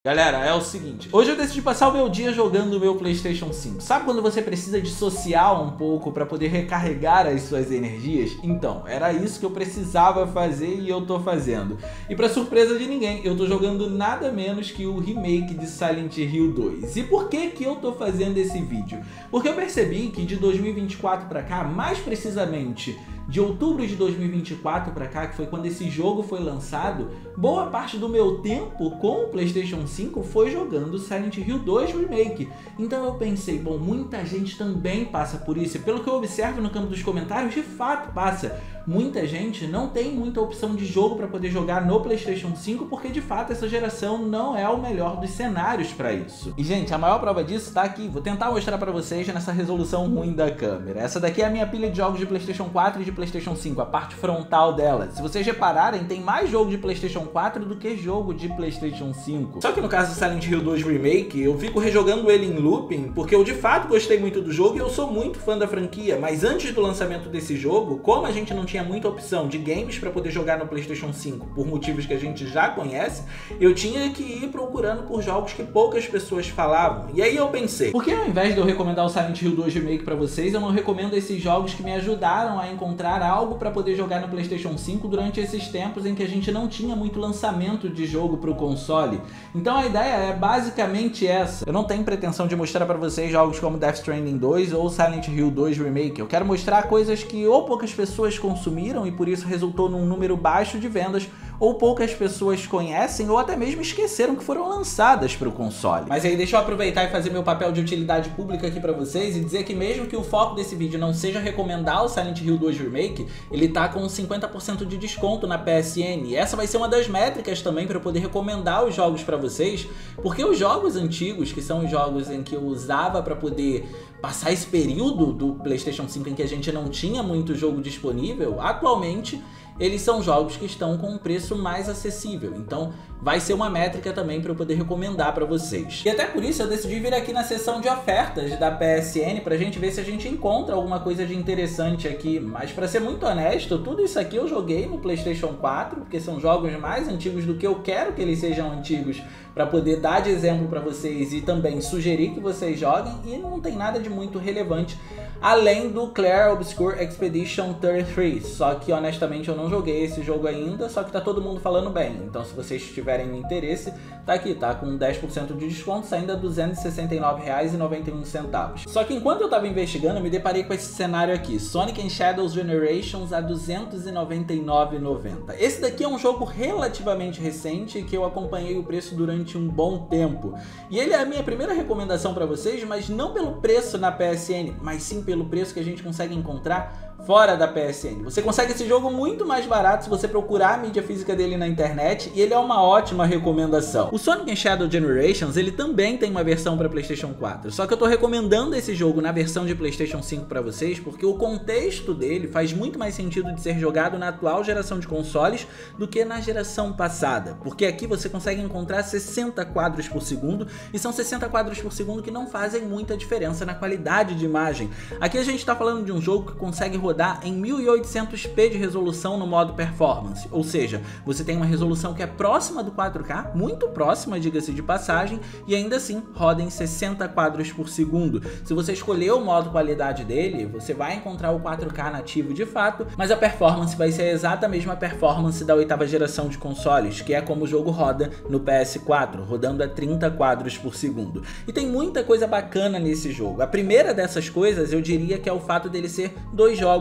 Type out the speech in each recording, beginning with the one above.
Galera, é o seguinte, hoje eu decidi passar o meu dia jogando o meu PlayStation 5. Sabe quando você precisa dissociar um pouco para poder recarregar as suas energias? Então, era isso que eu precisava fazer e eu tô fazendo. E pra surpresa de ninguém, eu tô jogando nada menos que o remake de Silent Hill 2. E por que que eu tô fazendo esse vídeo? Porque eu percebi que de 2024 pra cá, mais precisamente de outubro de 2024 pra cá, que foi quando esse jogo foi lançado, boa parte do meu tempo com o PlayStation 5 foi jogando Silent Hill 2 Remake. Então eu pensei, bom, muita gente também passa por isso, e pelo que eu observo no campo dos comentários, de fato passa. Muita gente não tem muita opção de jogo para poder jogar no PlayStation 5, porque de fato essa geração não é o melhor dos cenários para isso. E gente, a maior prova disso tá aqui, vou tentar mostrar para vocês nessa resolução ruim da câmera. Essa daqui é a minha pilha de jogos de PlayStation 4 e de PlayStation 5, a parte frontal dela. Se vocês repararem, tem mais jogo de PlayStation 4 do que jogo de PlayStation 5. Só que no caso do Silent Hill 2 Remake, eu fico rejogando ele em looping, porque eu de fato gostei muito do jogo e eu sou muito fã da franquia, mas antes do lançamento desse jogo, como a gente não tinha muita opção de games para poder jogar no PlayStation 5, por motivos que a gente já conhece, eu tinha que ir procurando por jogos que poucas pessoas falavam. E aí eu pensei, por que ao invés de eu recomendar o Silent Hill 2 Remake para vocês, eu não recomendo esses jogos que me ajudaram a encontrar algo para poder jogar no PlayStation 5 durante esses tempos em que a gente não tinha muito lançamento de jogo para o console? Então a ideia é basicamente essa. Eu não tenho pretensão de mostrar para vocês jogos como Death Stranding 2 ou Silent Hill 2 Remake. Eu quero mostrar coisas que ou poucas pessoas consumiram e por isso resultou num número baixo de vendas, ou poucas pessoas conhecem ou até mesmo esqueceram que foram lançadas para o console. Mas aí deixa eu aproveitar e fazer meu papel de utilidade pública aqui para vocês e dizer que mesmo que o foco desse vídeo não seja recomendar o Silent Hill 2 Remake, ele tá com 50% de desconto na PSN. E essa vai ser uma das métricas também para eu poder recomendar os jogos para vocês, porque os jogos antigos, que são os jogos em que eu usava para poder passar esse período do PlayStation 5 em que a gente não tinha muito jogo disponível, atualmente eles são jogos que estão com um preço mais acessível. Então vai ser uma métrica também para eu poder recomendar para vocês. E até por isso eu decidi vir aqui na seção de ofertas da PSN pra gente ver se a gente encontra alguma coisa de interessante aqui. Mas para ser muito honesto, tudo isso aqui eu joguei no PlayStation 4, porque são jogos mais antigos do que eu quero que eles sejam antigos, para poder dar de exemplo para vocês e também sugerir que vocês joguem, e não tem nada de muito relevante além do Clair Obscur Expedition 33, só que honestamente eu não joguei esse jogo ainda, só que tá todo mundo falando bem, então se vocês tiverem interesse, tá aqui, tá com 10% de desconto, saindo a R$ 269,91. Só que enquanto eu tava investigando, eu me deparei com esse cenário aqui, Sonic and Shadows Generations a R$ 299,90. Esse daqui é um jogo relativamente recente, que eu acompanhei o preço durante um bom tempo, e ele é a minha primeira recomendação para vocês, mas não pelo preço na PSN, mas sim pelo preço que a gente consegue encontrar fora da PSN. Você consegue esse jogo muito mais barato se você procurar a mídia física dele na internet, e ele é uma ótima recomendação. O Sonic and Shadow Generations, ele também tem uma versão para PlayStation 4, só que eu tô recomendando esse jogo na versão de PlayStation 5 para vocês, porque o contexto dele faz muito mais sentido de ser jogado na atual geração de consoles do que na geração passada, porque aqui você consegue encontrar 60 quadros por segundo, e são 60 quadros por segundo que não fazem muita diferença na qualidade de imagem. Aqui a gente tá falando de um jogo que consegue rodar em 1800p de resolução no modo performance, ou seja, você tem uma resolução que é próxima do 4K, muito próxima, diga-se de passagem, e ainda assim roda em 60 quadros por segundo. Se você escolher o modo qualidade dele, você vai encontrar o 4K nativo de fato, mas a performance vai ser a exata mesma performance da 8ª geração de consoles, que é como o jogo roda no PS4, rodando a 30 quadros por segundo. E tem muita coisa bacana nesse jogo. A primeira dessas coisas eu diria que é o fato dele ser dois jogos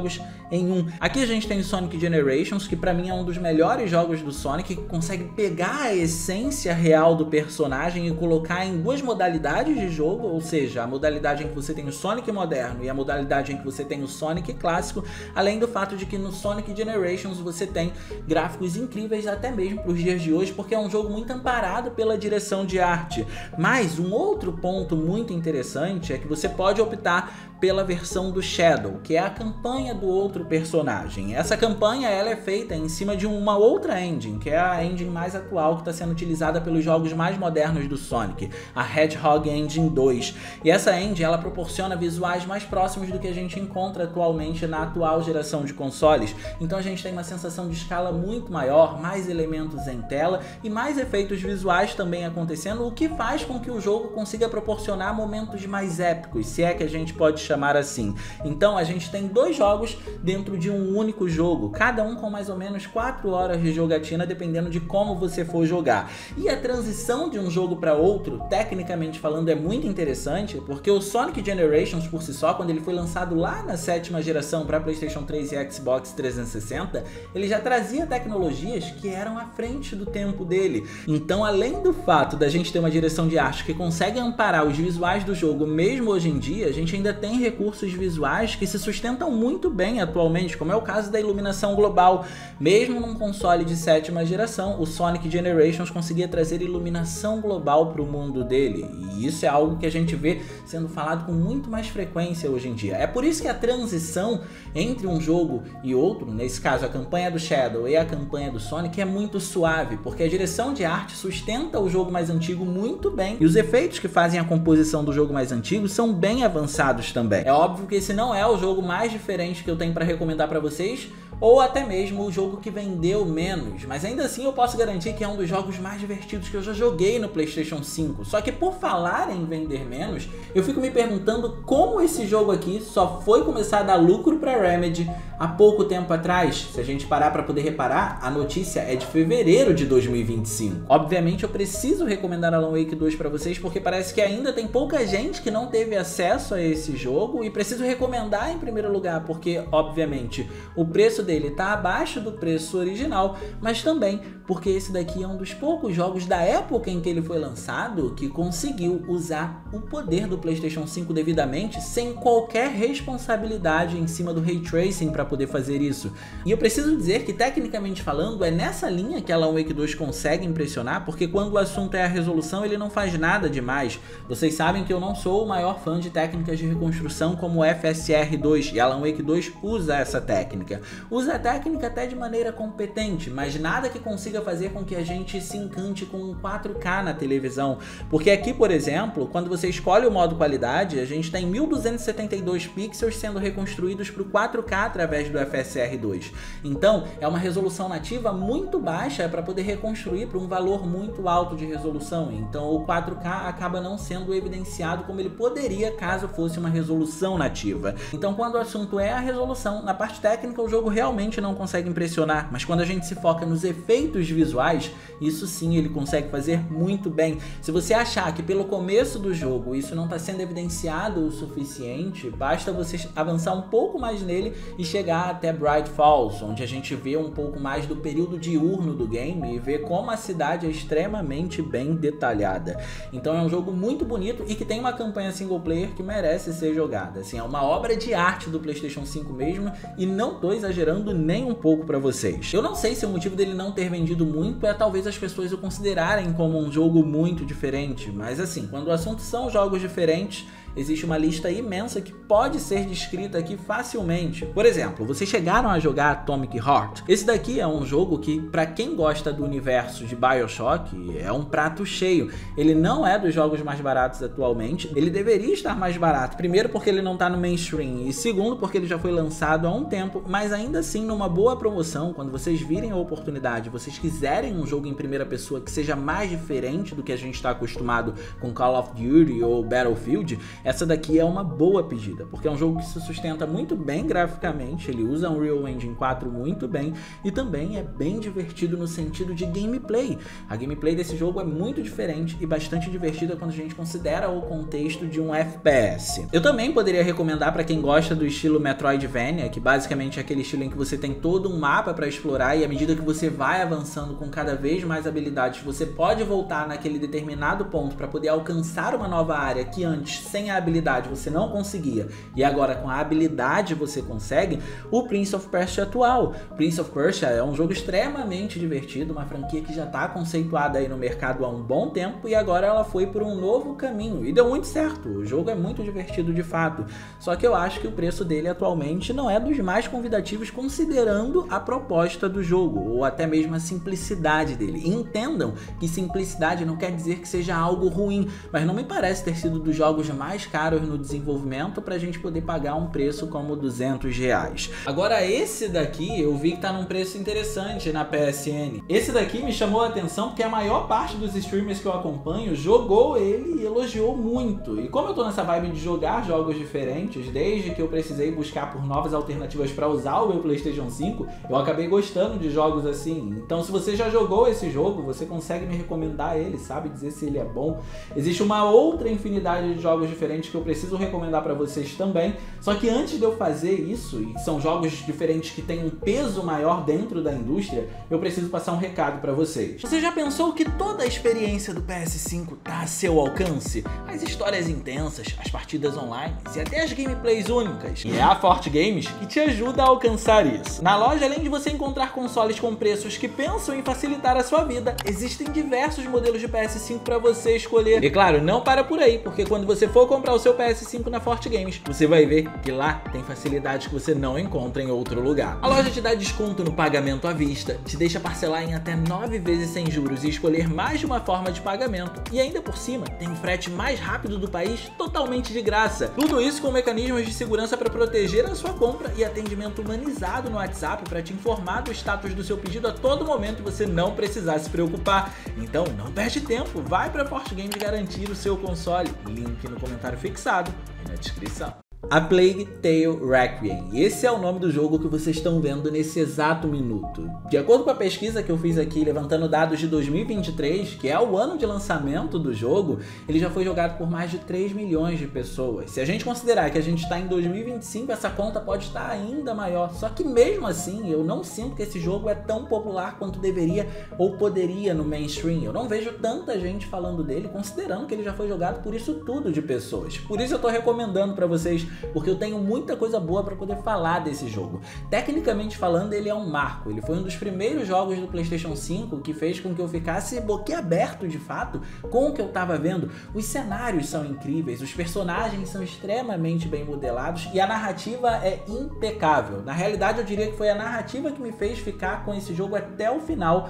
em um. Aqui a gente tem Sonic Generations, que pra mim é um dos melhores jogos do Sonic, que consegue pegar a essência real do personagem e colocar em duas modalidades de jogo, ou seja, a modalidade em que você tem o Sonic moderno e a modalidade em que você tem o Sonic clássico, além do fato de que no Sonic Generations você tem gráficos incríveis até mesmo para os dias de hoje, porque é um jogo muito amparado pela direção de arte. Mas um outro ponto muito interessante é que você pode optar pela versão do Shadow, que é a campanha do outro outro personagem. Essa campanha ela é feita em cima de uma outra engine, que é a engine mais atual que está sendo utilizada pelos jogos mais modernos do Sonic, a Hedgehog Engine 2. E essa engine ela proporciona visuais mais próximos do que a gente encontra atualmente na atual geração de consoles. Então a gente tem uma sensação de escala muito maior, mais elementos em tela e mais efeitos visuais também acontecendo, o que faz com que o jogo consiga proporcionar momentos mais épicos, se é que a gente pode chamar assim. Então a gente tem dois jogos dentro de um único jogo, cada um com mais ou menos 4 horas de jogatina, dependendo de como você for jogar. E a transição de um jogo para outro, tecnicamente falando, é muito interessante, porque o Sonic Generations por si só, quando ele foi lançado lá na 7ª geração para PlayStation 3 e Xbox 360, ele já trazia tecnologias que eram à frente do tempo dele. Então, além do fato da gente ter uma direção de arte que consegue amparar os visuais do jogo mesmo hoje em dia, a gente ainda tem recursos visuais que se sustentam muito bem atualmente, como é o caso da iluminação global. Mesmo num console de 7ª geração, o Sonic Generations conseguia trazer iluminação global para o mundo dele, e isso é algo que a gente vê sendo falado com muito mais frequência hoje em dia. É por isso que a transição entre um jogo e outro, nesse caso a campanha do Shadow e a campanha do Sonic, é muito suave, porque a direção de arte sustenta o jogo mais antigo muito bem, e os efeitos que fazem a composição do jogo mais antigo são bem avançados também. É óbvio que esse não é o jogo mais diferente que eu tenho para recomendar para vocês, ou até mesmo o jogo que vendeu menos, mas ainda assim eu posso garantir que é um dos jogos mais divertidos que eu já joguei no PlayStation 5. Só que por falar em vender menos, eu fico me perguntando como esse jogo aqui só foi começar a dar lucro para Remedy há pouco tempo atrás. Se a gente parar para poder reparar, a notícia é de fevereiro de 2025. Obviamente eu preciso recomendar Alan Wake 2 para vocês, porque parece que ainda tem pouca gente que não teve acesso a esse jogo, e preciso recomendar em primeiro lugar porque, obviamente, o preço dele está abaixo do preço original, mas também porque esse daqui é um dos poucos jogos da época em que ele foi lançado que conseguiu usar o poder do PlayStation 5 devidamente, sem qualquer responsabilidade em cima do Ray Tracing para poder fazer isso. E eu preciso dizer que, tecnicamente falando, é nessa linha que Alan Wake 2 consegue impressionar, porque quando o assunto é a resolução, ele não faz nada demais. Vocês sabem que eu não sou o maior fã de técnicas de reconstrução como o FSR 2, e Alan Wake 2 usa essa técnica. Usa a técnica até de maneira competente, mas nada que consiga fazer com que a gente se encante com um 4K na televisão. Porque aqui, por exemplo, quando você escolhe o modo qualidade, a gente tem 1272 pixels sendo reconstruídos para o 4K através do FSR 2. Então, é uma resolução nativa muito baixa para poder reconstruir para um valor muito alto de resolução. Então, o 4K acaba não sendo evidenciado como ele poderia caso fosse uma resolução nativa. Então, quando o assunto é a resolução, na parte técnica o jogo realmente não consegue impressionar, mas quando a gente se foca nos efeitos visuais, isso sim ele consegue fazer muito bem. Se você achar que pelo começo do jogo isso não está sendo evidenciado o suficiente, basta você avançar um pouco mais nele e chegar até Bright Falls, onde a gente vê um pouco mais do período diurno do game e vê como a cidade é extremamente bem detalhada. Então é um jogo muito bonito e que tem uma campanha single player que merece ser jogada. Assim, é uma obra de arte do PlayStation 5 mesmo, e não tô exagerando nem um pouco para vocês. Eu não sei se o motivo dele não ter vendido muito é talvez as pessoas o considerarem como um jogo muito diferente, mas assim, quando o assunto são jogos diferentes, existe uma lista imensa que pode ser descrita aqui facilmente. Por exemplo, vocês chegaram a jogar Atomic Heart? Esse daqui é um jogo que, para quem gosta do universo de BioShock, é um prato cheio. Ele não é dos jogos mais baratos atualmente, ele deveria estar mais barato. Primeiro porque ele não está no mainstream, e segundo porque ele já foi lançado há um tempo, mas ainda assim numa boa promoção. Quando vocês virem a oportunidade, vocês quiserem um jogo em primeira pessoa que seja mais diferente do que a gente está acostumado com Call of Duty ou Battlefield, essa daqui é uma boa pedida, porque é um jogo que se sustenta muito bem graficamente, ele usa Unreal Engine 4 muito bem, e também é bem divertido no sentido de gameplay. A gameplay desse jogo é muito diferente e bastante divertida quando a gente considera o contexto de um FPS. Eu também poderia recomendar para quem gosta do estilo Metroidvania, que basicamente é aquele estilo em que você tem todo um mapa para explorar, e à medida que você vai avançando com cada vez mais habilidades, você pode voltar naquele determinado ponto para poder alcançar uma nova área que antes, sem a a habilidade você não conseguia, e agora com a habilidade você consegue, o Prince of Persia atual. Prince of Persia é um jogo extremamente divertido, uma franquia que já está conceituada aí no mercado há um bom tempo, e agora ela foi por um novo caminho, e deu muito certo. O jogo é muito divertido de fato, só que eu acho que o preço dele atualmente não é dos mais convidativos considerando a proposta do jogo, ou até mesmo a simplicidade dele. E entendam que simplicidade não quer dizer que seja algo ruim, mas não me parece ter sido dos jogos mais caros no desenvolvimento pra gente poder pagar um preço como R$200. Agora esse daqui eu vi que tá num preço interessante na PSN. Esse daqui me chamou a atenção porque a maior parte dos streamers que eu acompanho jogou ele e elogiou muito. E como eu tô nessa vibe de jogar jogos diferentes, desde que eu precisei buscar por novas alternativas para usar o meu PlayStation 5, eu acabei gostando de jogos assim. Então se você já jogou esse jogo, você consegue me recomendar ele, sabe? Dizer se ele é bom. Existe uma outra infinidade de jogos diferentes que eu preciso recomendar para vocês também. Só que antes de eu fazer isso, e são jogos diferentes que têm um peso maior dentro da indústria, eu preciso passar um recado para vocês. Você já pensou que toda a experiência do PS5 tá a seu alcance? As histórias intensas, as partidas online e até as gameplays únicas. E é a Forte Games que te ajuda a alcançar isso. Na loja, além de você encontrar consoles com preços que pensam em facilitar a sua vida, existem diversos modelos de PS5 para você escolher. E claro, não para por aí, porque quando você for comprar o seu PS5 na Forte Games, você vai ver que lá tem facilidades que você não encontra em outro lugar. A loja te dá desconto no pagamento à vista, te deixa parcelar em até 9 vezes sem juros e escolher mais de uma forma de pagamento. E ainda por cima, tem o frete mais rápido do país, totalmente de graça. Tudo isso com mecanismos de segurança para proteger a sua compra e atendimento humanizado no WhatsApp para te informar do status do seu pedido a todo momento e você não precisar se preocupar. Então não perde tempo, vai para a Forte Games garantir o seu console. Link no comentário fixado e na descrição. A Plague Tale Requiem. Esse é o nome do jogo que vocês estão vendo nesse exato minuto. De acordo com a pesquisa que eu fiz aqui, levantando dados de 2023, que é o ano de lançamento do jogo, ele já foi jogado por mais de 3 milhões de pessoas. Se a gente considerar que a gente está em 2025, essa conta pode estar ainda maior. Só que mesmo assim, eu não sinto que esse jogo é tão popular quanto deveria ou poderia no mainstream. Eu não vejo tanta gente falando dele, considerando que ele já foi jogado por isso tudo de pessoas. Por isso eu tô recomendando para vocês, porque eu tenho muita coisa boa para poder falar desse jogo. Tecnicamente falando, ele é um marco. Ele foi um dos primeiros jogos do PlayStation 5 que fez com que eu ficasse boquiaberto de fato com o que eu tava vendo. Os cenários são incríveis, os personagens são extremamente bem modelados e a narrativa é impecável. Na realidade, eu diria que foi a narrativa que me fez ficar com esse jogo até o final,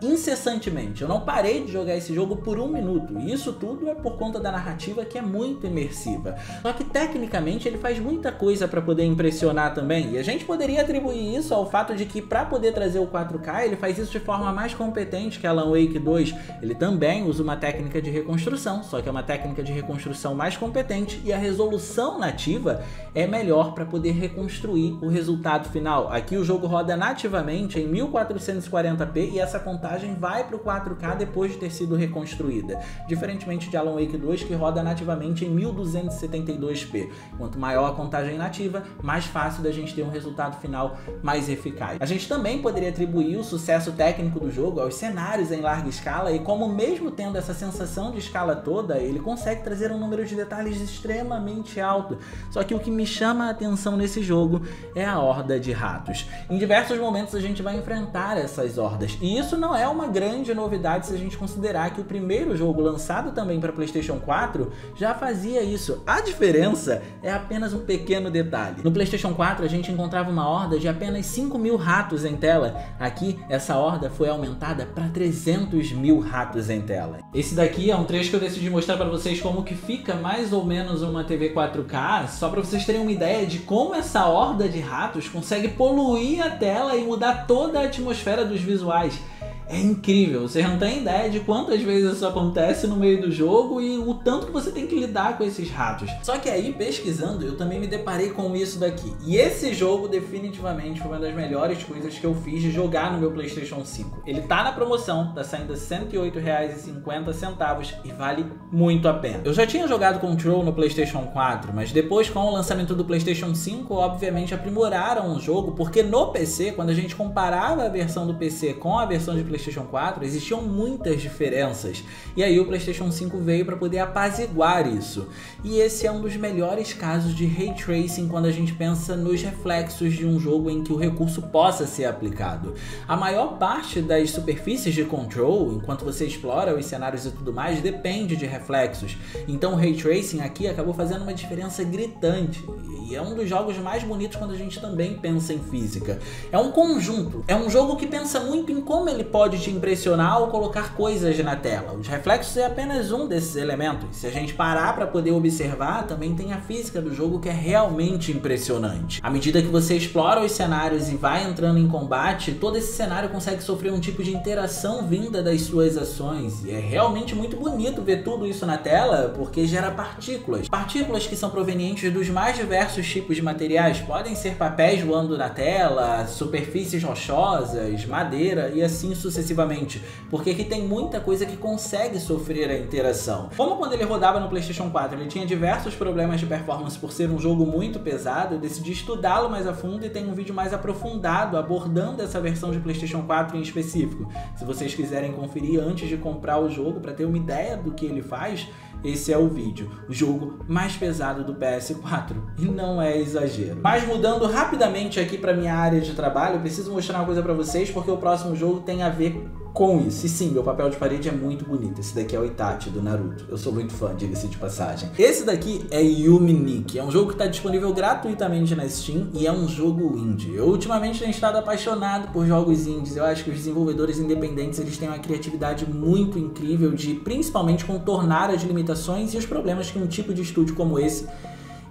incessantemente. Eu não parei de jogar esse jogo por um minuto, e isso tudo é por conta da narrativa, que é muito imersiva. Só que tecnicamente ele faz muita coisa para poder impressionar também, e a gente poderia atribuir isso ao fato de que para poder trazer o 4K ele faz isso de forma mais competente que Alan Wake 2. Ele também usa uma técnica de reconstrução, só que é uma técnica de reconstrução mais competente, e a resolução nativa é melhor para poder reconstruir o resultado final. Aqui o jogo roda nativamente em 1440p e essa contagem vai para o 4K depois de ter sido reconstruída, diferentemente de Alan Wake 2, que roda nativamente em 1272p. Quanto maior a contagem nativa, mais fácil da gente ter um resultado final mais eficaz. A gente também poderia atribuir o sucesso técnico do jogo aos cenários em larga escala, e como mesmo tendo essa sensação de escala toda, ele consegue trazer um número de detalhes extremamente alto. Só que o que me chama a atenção nesse jogo é a horda de ratos. Em diversos momentos a gente vai enfrentar essas hordas, e isso não é uma grande novidade se a gente considerar que o primeiro jogo lançado também para PlayStation 4 já fazia isso. A diferença é apenas um pequeno detalhe. No PlayStation 4 a gente encontrava uma horda de apenas 5.000 ratos em tela. Aqui essa horda foi aumentada para 300.000 ratos em tela. Esse daqui é um trecho que eu decidi mostrar para vocês como que fica mais ou menos uma TV 4K, só para vocês terem uma ideia de como essa horda de ratos consegue poluir a tela e mudar toda a atmosfera dos visuais. É incrível, você não tem ideia de quantas vezes isso acontece no meio do jogo e o tanto que você tem que lidar com esses ratos. Só que aí, pesquisando, eu também me deparei com isso daqui. E esse jogo definitivamente foi uma das melhores coisas que eu fiz de jogar no meu PlayStation 5. Ele tá na promoção, tá saindo a R$ 108,50 e vale muito a pena. Eu já tinha jogado Control no PlayStation 4, mas depois, com o lançamento do PlayStation 5, obviamente aprimoraram o jogo, porque no PC, quando a gente comparava a versão do PC com a versão de PlayStation PlayStation 4 existiam muitas diferenças, e aí o PlayStation 5 veio para poder apaziguar isso. E esse é um dos melhores casos de Ray Tracing quando a gente pensa nos reflexos de um jogo em que o recurso possa ser aplicado. A maior parte das superfícies de Control, enquanto você explora os cenários e tudo mais, depende de reflexos. Então o Ray Tracing aqui acabou fazendo uma diferença gritante, e é um dos jogos mais bonitos quando a gente também pensa em física. É um conjunto, é um jogo que pensa muito em como ele pode te impressionar ao colocar coisas na tela. Os reflexos é apenas um desses elementos. Se a gente parar para poder observar, também tem a física do jogo que é realmente impressionante. À medida que você explora os cenários e vai entrando em combate, todo esse cenário consegue sofrer um tipo de interação vinda das suas ações, e é realmente muito bonito ver tudo isso na tela, porque gera partículas. Partículas que são provenientes dos mais diversos tipos de materiais. Podem ser papéis voando na tela, superfícies rochosas, madeira e assim sucessivamente, porque aqui tem muita coisa que consegue sofrer a interação. Como quando ele rodava no PlayStation 4, ele tinha diversos problemas de performance por ser um jogo muito pesado, eu decidi estudá-lo mais a fundo e tem um vídeo mais aprofundado abordando essa versão de PlayStation 4 em específico. Se vocês quiserem conferir antes de comprar o jogo para ter uma ideia do que ele faz, esse é o vídeo, o jogo mais pesado do PS4, e não é exagero. Mas mudando rapidamente aqui para minha área de trabalho, eu preciso mostrar uma coisa para vocês, porque o próximo jogo tem a ver com isso. E sim, meu papel de parede é muito bonito. Esse daqui é o Itachi do Naruto. Eu sou muito fã, diga-se de passagem. Esse daqui é Yume Nikki. É um jogo que está disponível gratuitamente na Steam e é um jogo indie. Eu ultimamente tenho estado apaixonado por jogos indies. Eu acho que os desenvolvedores independentes eles têm uma criatividade muito incrível de principalmente contornar as limitações e os problemas que um tipo de estúdio como esse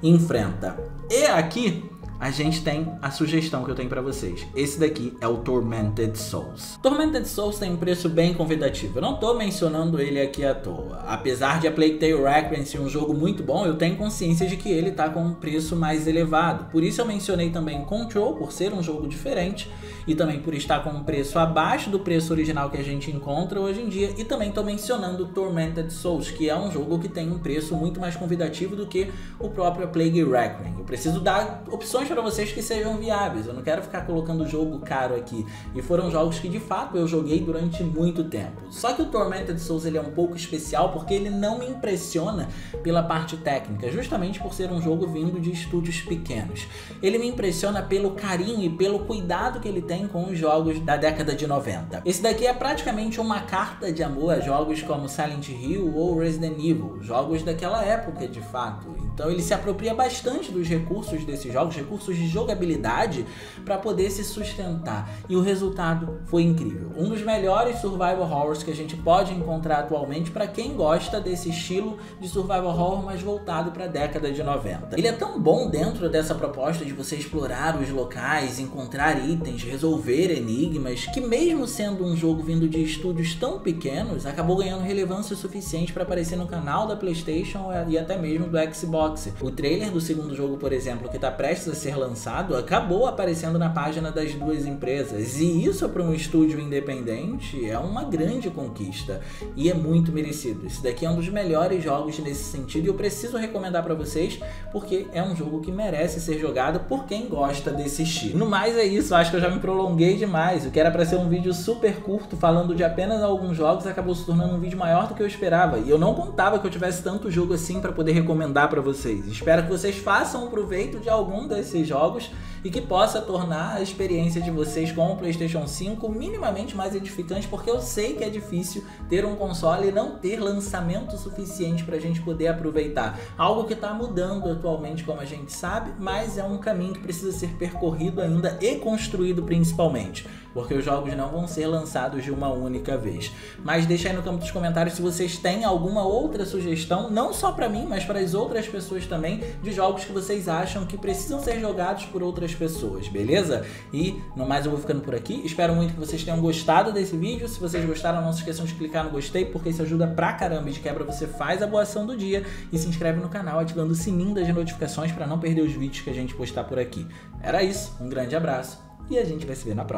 enfrenta. E aqui a gente tem a sugestão que eu tenho pra vocês. Esse daqui é o Tormented Souls. Tormented Souls tem um preço bem convidativo. Eu não tô mencionando ele aqui à toa. Apesar de A Plague Tale Requiem ser um jogo muito bom, eu tenho consciência de que ele tá com um preço mais elevado. Por isso eu mencionei também Control, por ser um jogo diferente, e também por estar com um preço abaixo do preço original que a gente encontra hoje em dia. E também tô mencionando Tormented Souls, que é um jogo que tem um preço muito mais convidativo do que o próprio A Plague Requiem. Eu preciso dar opções para vocês que sejam viáveis, eu não quero ficar colocando jogo caro aqui, e foram jogos que de fato eu joguei durante muito tempo. Só que o Tormented Souls ele é um pouco especial porque ele não me impressiona pela parte técnica, justamente por ser um jogo vindo de estúdios pequenos. Ele me impressiona pelo carinho e pelo cuidado que ele tem com os jogos da década de 90. Esse daqui é praticamente uma carta de amor a jogos como Silent Hill ou Resident Evil, jogos daquela época de fato. Então ele se apropria bastante dos recursos desses jogos, recursos de jogabilidade, para poder se sustentar. E o resultado foi incrível. Um dos melhores survival horrors que a gente pode encontrar atualmente para quem gosta desse estilo de survival horror, mas voltado para a década de 90. Ele é tão bom dentro dessa proposta de você explorar os locais, encontrar itens, resolver enigmas, que mesmo sendo um jogo vindo de estúdios tão pequenos, acabou ganhando relevância suficiente para aparecer no canal da PlayStation e até mesmo do Xbox. O trailer do segundo jogo, por exemplo, que está prestes a ser lançado, acabou aparecendo na página das duas empresas, e isso para um estúdio independente é uma grande conquista e é muito merecido. Esse daqui é um dos melhores jogos nesse sentido e eu preciso recomendar para vocês porque é um jogo que merece ser jogado por quem gosta desse estilo. No mais é isso, acho que eu já me prolonguei demais. O que era para ser um vídeo super curto falando de apenas alguns jogos acabou se tornando um vídeo maior do que eu esperava, e eu não contava que eu tivesse tanto jogo assim para poder recomendar para vocês. Espero que vocês façam proveito de algum desses jogos e que possa tornar a experiência de vocês com o PlayStation 5 minimamente mais edificante, porque eu sei que é difícil ter um console e não ter lançamento suficiente para a gente poder aproveitar. Algo que está mudando atualmente, como a gente sabe, mas é um caminho que precisa ser percorrido ainda e construído principalmente, porque os jogos não vão ser lançados de uma única vez. Mas deixa aí no campo dos comentários se vocês têm alguma outra sugestão, não só para mim, mas para as outras pessoas também, de jogos que vocês acham que precisam ser jogados por outras pessoas, beleza? E no mais eu vou ficando por aqui, espero muito que vocês tenham gostado desse vídeo. Se vocês gostaram, não se esqueçam de clicar no gostei, porque isso ajuda pra caramba, e de quebra você faz a boa ação do dia e se inscreve no canal ativando o sininho das notificações para não perder os vídeos que a gente postar por aqui. Era isso, um grande abraço e a gente vai se ver na próxima.